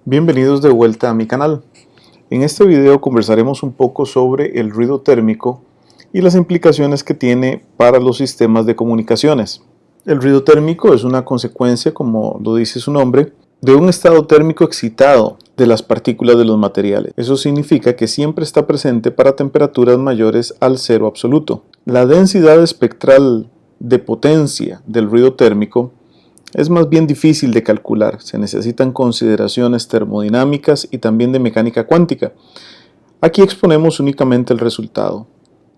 Bienvenidos de vuelta a mi canal. En este video conversaremos un poco sobre el ruido térmico y las implicaciones que tiene para los sistemas de comunicaciones. El ruido térmico es una consecuencia, como lo dice su nombre, de un estado térmico excitado de las partículas de los materiales. Eso significa que siempre está presente para temperaturas mayores al cero absoluto. La densidad espectral de potencia del ruido térmico es más bien difícil de calcular. Se necesitan consideraciones termodinámicas y también de mecánica cuántica. Aquí exponemos únicamente el resultado,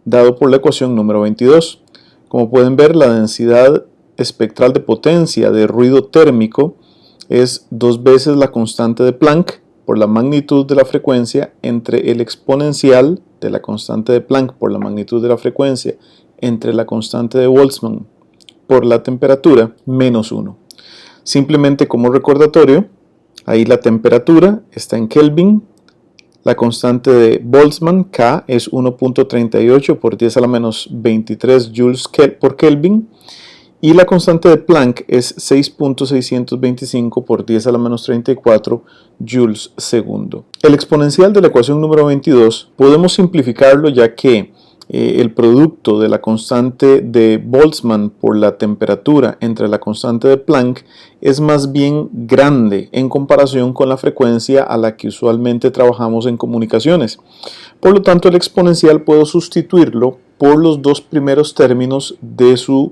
dado por la ecuación número 22. Como pueden ver, la densidad espectral de potencia de ruido térmico es 2 veces la constante de Planck por la magnitud de la frecuencia entre el exponencial de la constante de Planck por la magnitud de la frecuencia entre la constante de Boltzmann por la temperatura menos 1. Simplemente como recordatorio, ahí la temperatura está en Kelvin, la constante de Boltzmann, K, es 1.38 por 10 a la menos 23 joules por Kelvin, y la constante de Planck es 6.625 por 10 a la menos 34 joules segundo. El exponencial de la ecuación número 22 podemos simplificarlo, ya que el producto de la constante de Boltzmann por la temperatura entre la constante de Planck es más bien grande en comparación con la frecuencia a la que usualmente trabajamos en comunicaciones. Por lo tanto, el exponencial puedo sustituirlo por los dos primeros términos de su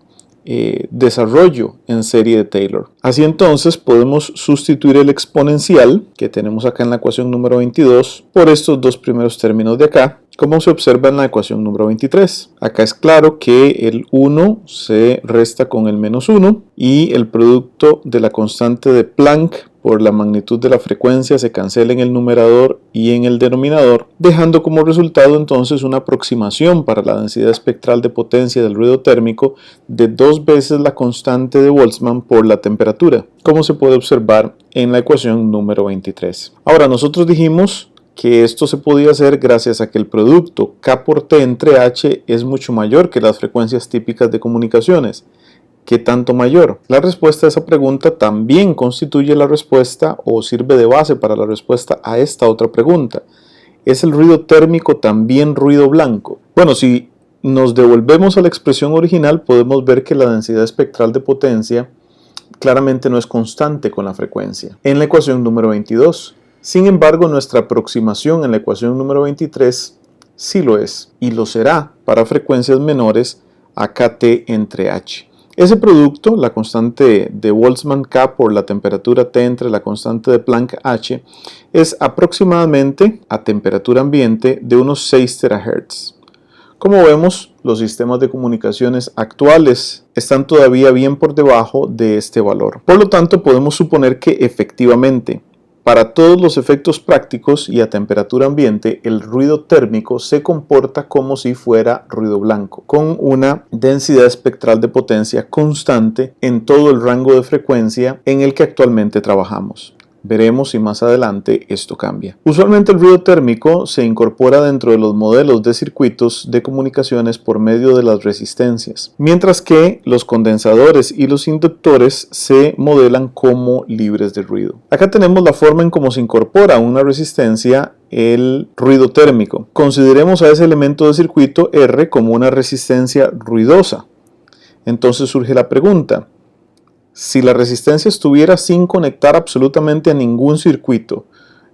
desarrollo en serie de Taylor. Así entonces podemos sustituir el exponencial que tenemos acá en la ecuación número 22 por estos dos primeros términos de acá, como se observa en la ecuación número 23. Acá es claro que el 1 se resta con el menos 1 y el producto de la constante de Planck por la magnitud de la frecuencia se cancela en el numerador y en el denominador, dejando como resultado entonces una aproximación para la densidad espectral de potencia del ruido térmico de 2 veces la constante de Boltzmann por la temperatura, como se puede observar en la ecuación número 23. Ahora, nosotros dijimos que esto se podía hacer gracias a que el producto K por T entre H es mucho mayor que las frecuencias típicas de comunicaciones. ¿Qué tanto mayor? La respuesta a esa pregunta también constituye la respuesta o sirve de base para la respuesta a esta otra pregunta. ¿Es el ruido térmico también ruido blanco? Bueno, si nos devolvemos a la expresión original, podemos ver que la densidad espectral de potencia claramente no es constante con la frecuencia en la ecuación número 22. Sin embargo, nuestra aproximación en la ecuación número 23 sí lo es, y lo será para frecuencias menores a KT entre H. Ese producto, la constante de Boltzmann K por la temperatura T entre la constante de Planck H, es aproximadamente a temperatura ambiente de unos 6 terahertz. Como vemos, los sistemas de comunicaciones actuales están todavía bien por debajo de este valor. Por lo tanto, podemos suponer que efectivamente, para todos los efectos prácticos y a temperatura ambiente, el ruido térmico se comporta como si fuera ruido blanco, con una densidad espectral de potencia constante en todo el rango de frecuencia en el que actualmente trabajamos. Veremos si más adelante esto cambia. Usualmente el ruido térmico se incorpora dentro de los modelos de circuitos de comunicaciones por medio de las resistencias, mientras que los condensadores y los inductores se modelan como libres de ruido. Acá tenemos la forma en cómo se incorpora a una resistencia el ruido térmico. Consideremos a ese elemento de circuito R como una resistencia ruidosa. Entonces surge la pregunta: si la resistencia estuviera sin conectar absolutamente a ningún circuito,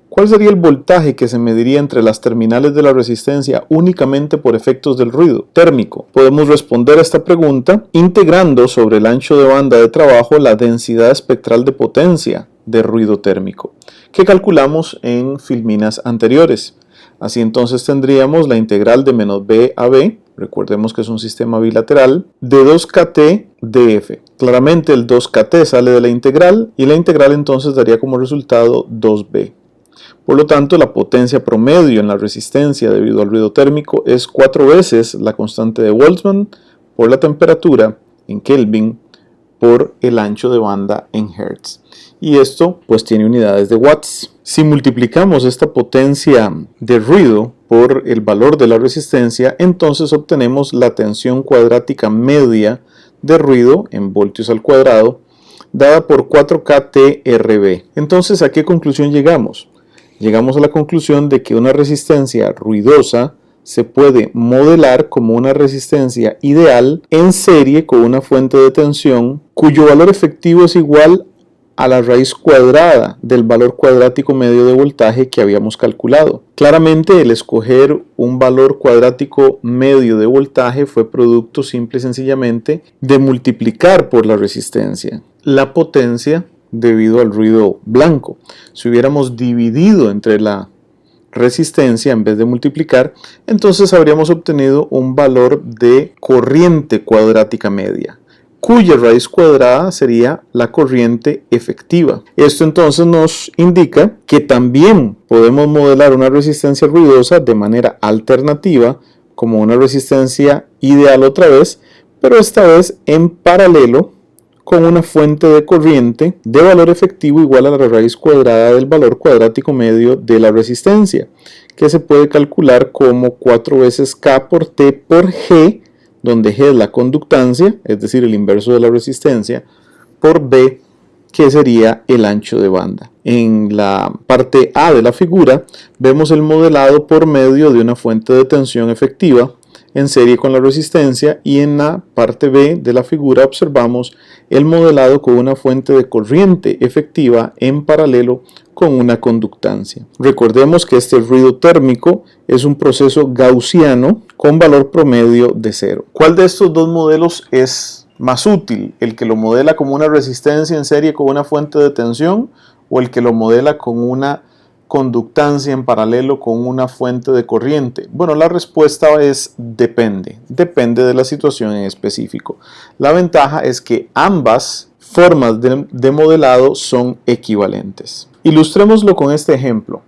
¿cuál sería el voltaje que se mediría entre las terminales de la resistencia únicamente por efectos del ruido térmico? Podemos responder a esta pregunta integrando sobre el ancho de banda de trabajo la densidad espectral de potencia de ruido térmico, que calculamos en filminas anteriores. Así entonces tendríamos la integral de menos B a B, recordemos que es un sistema bilateral, de 2kT df. Claramente el 2kT sale de la integral y la integral entonces daría como resultado 2b. Por lo tanto, la potencia promedio en la resistencia debido al ruido térmico es 4 veces la constante de Boltzmann por la temperatura en Kelvin por el ancho de banda en Hertz. Y esto pues tiene unidades de watts. Si multiplicamos esta potencia de ruido por el valor de la resistencia, entonces obtenemos la tensión cuadrática media de ruido en voltios al cuadrado dada por 4K-TRB. Entonces, ¿a qué conclusión llegamos? Llegamos a la conclusión de que una resistencia ruidosa se puede modelar como una resistencia ideal en serie con una fuente de tensión cuyo valor efectivo es igual a la raíz cuadrada del valor cuadrático medio de voltaje que habíamos calculado. Claramente, el escoger un valor cuadrático medio de voltaje fue producto simple y sencillamente de multiplicar por la resistencia la potencia debido al ruido blanco. Si hubiéramos dividido entre la resistencia en vez de multiplicar, entonces habríamos obtenido un valor de corriente cuadrática media, cuya raíz cuadrada sería la corriente efectiva. Esto entonces nos indica que también podemos modelar una resistencia ruidosa de manera alternativa como una resistencia ideal otra vez, pero esta vez en paralelo con una fuente de corriente de valor efectivo igual a la raíz cuadrada del valor cuadrático medio de la resistencia, que se puede calcular como 4 veces K por T por G, donde G es la conductancia, es decir, el inverso de la resistencia, por B, que sería el ancho de banda. En la parte A de la figura vemos el modelado por medio de una fuente de tensión efectiva en serie con la resistencia, y en la parte B de la figura observamos el modelado con una fuente de corriente efectiva en paralelo con una conductancia. Recordemos que este ruido térmico es un proceso gaussiano con valor promedio de 0. ¿Cuál de estos dos modelos es más útil? ¿El que lo modela como una resistencia en serie con una fuente de tensión o el que lo modela con una conductancia en paralelo con una fuente de corriente? Bueno, la respuesta es depende de la situación en específico. La ventaja es que ambas formas de modelado son equivalentes. Ilustrémoslo con este ejemplo.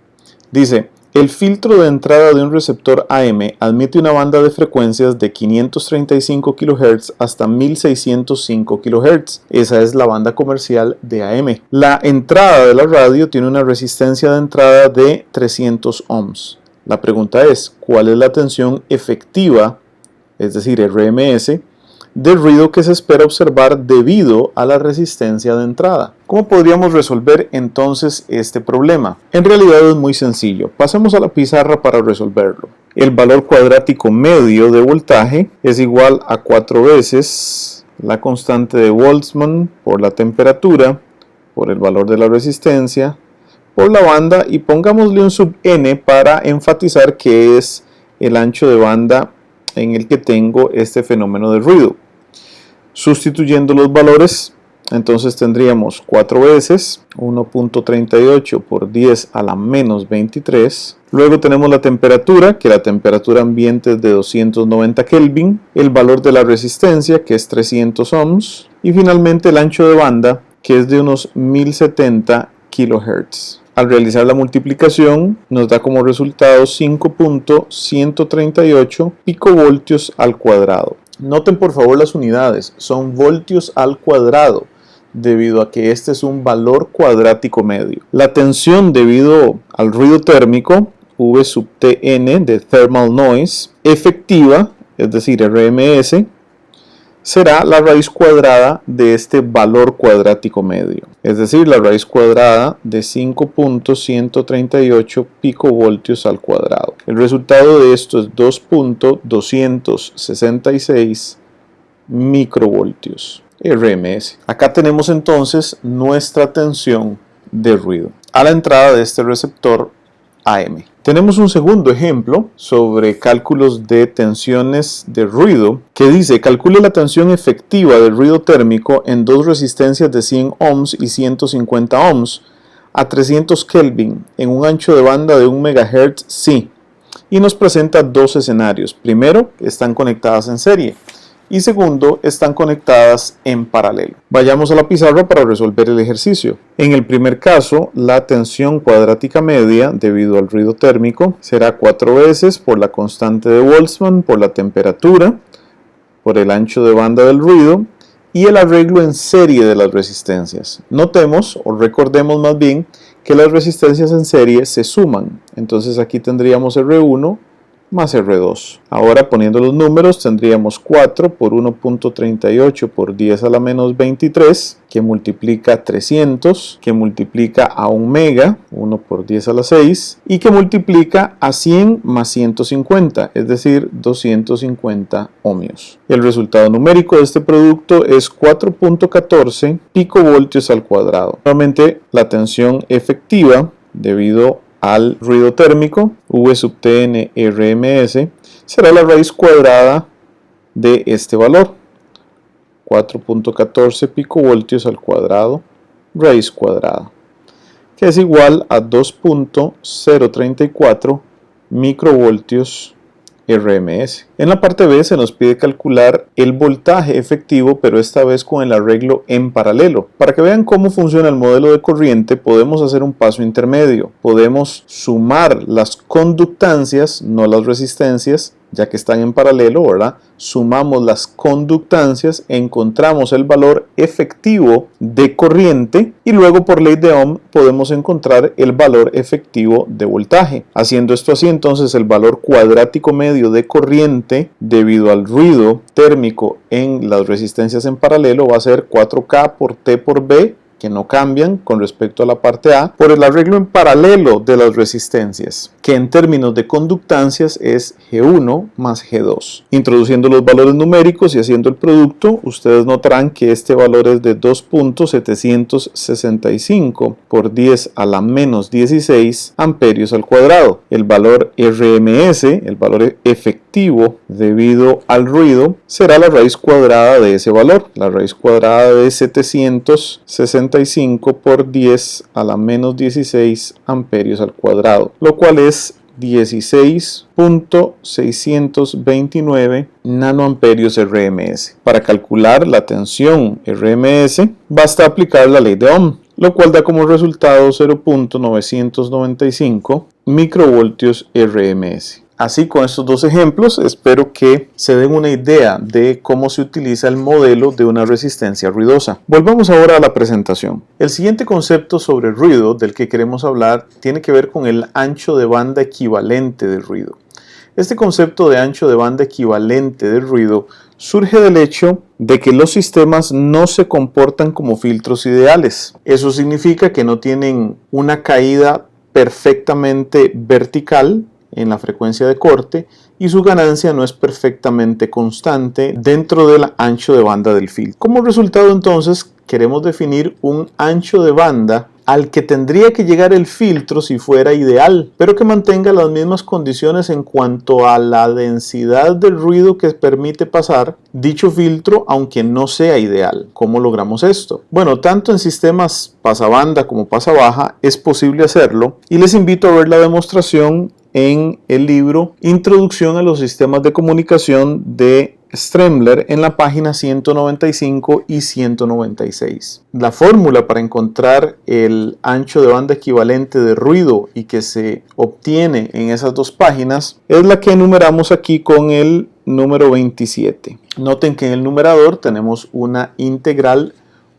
Dice, el filtro de entrada de un receptor AM admite una banda de frecuencias de 535 kHz hasta 1605 kHz. Esa es la banda comercial de AM. La entrada de la radio tiene una resistencia de entrada de 300 ohms. La pregunta es, ¿cuál es la tensión efectiva, es decir, RMS, del ruido que se espera observar debido a la resistencia de entrada? ¿Cómo podríamos resolver entonces este problema? En realidad es muy sencillo. Pasemos a la pizarra para resolverlo. El valor cuadrático medio de voltaje es igual a 4 veces la constante de Boltzmann por la temperatura, por el valor de la resistencia, por la banda, y pongámosle un sub n para enfatizar que es el ancho de banda en el que tengo este fenómeno de ruido. Sustituyendo los valores, entonces tendríamos 4 veces 1.38 por 10 a la menos 23. Luego tenemos la temperatura, que la temperatura ambiente es de 290 Kelvin, el valor de la resistencia, que es 300 ohms, y finalmente el ancho de banda, que es de unos 1070 kHz. Al realizar la multiplicación nos da como resultado 5.138 picovoltios al cuadrado. Noten por favor las unidades, son voltios al cuadrado, debido a que este es un valor cuadrático medio. La tensión debido al ruido térmico, V sub Tn de thermal noise, efectiva, es decir, RMS, será la raíz cuadrada de este valor cuadrático medio, es decir, la raíz cuadrada de 5.138 picovoltios al cuadrado. El resultado de esto es 2.266 microvoltios, RMS. Acá tenemos entonces nuestra tensión de ruido a la entrada de este receptor AM. Tenemos un segundo ejemplo sobre cálculos de tensiones de ruido que dice: calcule la tensión efectiva del ruido térmico en dos resistencias de 100 ohms y 150 ohms a 300 Kelvin en un ancho de banda de 1 MHz sí, y nos presenta dos escenarios. Primero, están conectadas en serie, y segundo, están conectadas en paralelo. Vayamos a la pizarra para resolver el ejercicio. En el primer caso, la tensión cuadrática media debido al ruido térmico será 4 veces por la constante de Boltzmann, por la temperatura, por el ancho de banda del ruido y el arreglo en serie de las resistencias. Notemos, o recordemos más bien, que las resistencias en serie se suman. Entonces aquí tendríamos R1 más R2. Ahora poniendo los números tendríamos 4 por 1.38 por 10 a la menos 23 que multiplica 300, que multiplica a 1 mega, 1 por 10 a la 6 y que multiplica a 100 más 150, es decir 250 ohmios. Y el resultado numérico de este producto es 4.14 picovoltios al cuadrado. Nuevamente la tensión efectiva debido al ruido térmico, V sub T n RMS, será la raíz cuadrada de este valor, 4.14 picovoltios al cuadrado, raíz cuadrada, que es igual a 2.034 microvoltios RMS. En la parte B se nos pide calcular el voltaje efectivo, pero esta vez con el arreglo en paralelo. Para que vean cómo funciona el modelo de corriente, podemos hacer un paso intermedio. Podemos sumar las conductancias, no las resistencias, ya que están en paralelo, ¿verdad? Sumamos las conductancias, encontramos el valor efectivo de corriente y luego por ley de Ohm podemos encontrar el valor efectivo de voltaje. Haciendo esto así, entonces el valor cuadrático medio de corriente debido al ruido térmico en las resistencias en paralelo va a ser 4K por T por B, que no cambian con respecto a la parte A, por el arreglo en paralelo de las resistencias, que en términos de conductancias es G1 más G2. Introduciendo los valores numéricos y haciendo el producto, ustedes notarán que este valor es de 2.765 por 10 a la menos 16 amperios al cuadrado. El valor RMS, el valor efectivo debido al ruido, será la raíz cuadrada de ese valor. La raíz cuadrada de 765 por 10 a la menos 16 amperios al cuadrado, lo cual es 16.629 nanoamperios RMS. Para calcular la tensión RMS basta aplicar la ley de Ohm, lo cual da como resultado 0.995 microvoltios RMS. Así, con estos dos ejemplos, espero que se den una idea de cómo se utiliza el modelo de una resistencia ruidosa. Volvamos ahora a la presentación. El siguiente concepto sobre ruido del que queremos hablar tiene que ver con el ancho de banda equivalente de ruido. Este concepto de ancho de banda equivalente de ruido surge del hecho de que los sistemas no se comportan como filtros ideales. Eso significa que no tienen una caída perfectamente vertical en la frecuencia de corte y su ganancia no es perfectamente constante dentro del ancho de banda del filtro. Como resultado, entonces, queremos definir un ancho de banda al que tendría que llegar el filtro si fuera ideal, pero que mantenga las mismas condiciones en cuanto a la densidad del ruido que permite pasar dicho filtro, aunque no sea ideal. ¿Cómo logramos esto? Bueno, tanto en sistemas pasabanda como pasabaja es posible hacerlo, y les invito a ver la demostración en el libro Introducción a los sistemas de comunicación de Stremler en la página 195 y 196. La fórmula para encontrar el ancho de banda equivalente de ruido y que se obtiene en esas dos páginas es la que enumeramos aquí con el número 27. Noten que en el numerador tenemos una integral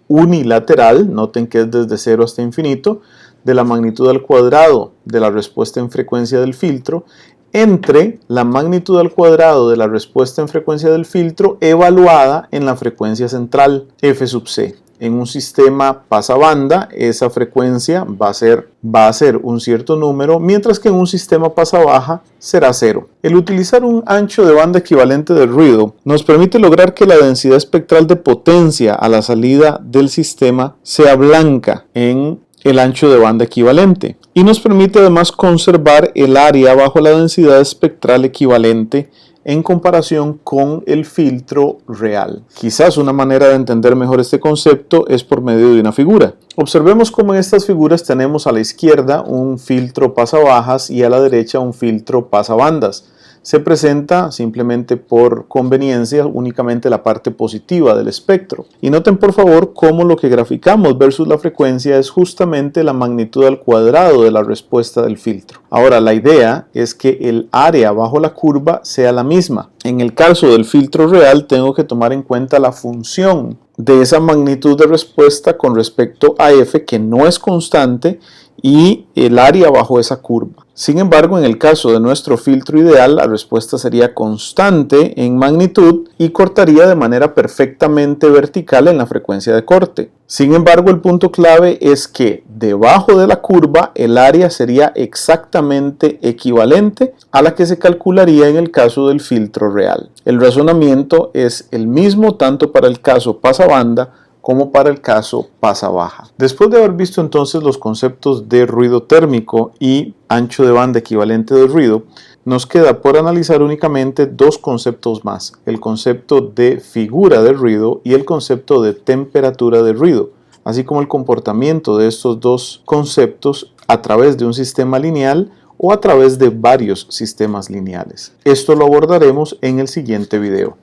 unilateral, noten que es desde 0 hasta infinito, de la magnitud al cuadrado de la respuesta en frecuencia del filtro entre la magnitud al cuadrado de la respuesta en frecuencia del filtro evaluada en la frecuencia central, f sub c. En un sistema pasabanda, esa frecuencia va a ser un cierto número, mientras que en un sistema pasabaja será 0. El utilizar un ancho de banda equivalente de ruido nos permite lograr que la densidad espectral de potencia a la salida del sistema sea blanca en el ancho de banda equivalente, y nos permite además conservar el área bajo la densidad espectral equivalente en comparación con el filtro real. Quizás una manera de entender mejor este concepto es por medio de una figura. Observemos cómo en estas figuras tenemos a la izquierda un filtro pasabajas y a la derecha un filtro pasabandas. Se presenta simplemente por conveniencia únicamente la parte positiva del espectro. Y noten por favor cómo lo que graficamos versus la frecuencia es justamente la magnitud al cuadrado de la respuesta del filtro. Ahora, la idea es que el área bajo la curva sea la misma. En el caso del filtro real tengo que tomar en cuenta la función de esa magnitud de respuesta con respecto a f, que no es constante, y el área bajo esa curva. Sin embargo, en el caso de nuestro filtro ideal, la respuesta sería constante en magnitud y cortaría de manera perfectamente vertical en la frecuencia de corte. Sin embargo, el punto clave es que debajo de la curva el área sería exactamente equivalente a la que se calcularía en el caso del filtro real. El razonamiento es el mismo tanto para el caso pasabanda como para el caso pasabaja. Después de haber visto entonces los conceptos de ruido térmico y ancho de banda equivalente de ruido, nos queda por analizar únicamente dos conceptos más, el concepto de figura de ruido y el concepto de temperatura de ruido, así como el comportamiento de estos dos conceptos a través de un sistema lineal o a través de varios sistemas lineales. Esto lo abordaremos en el siguiente video.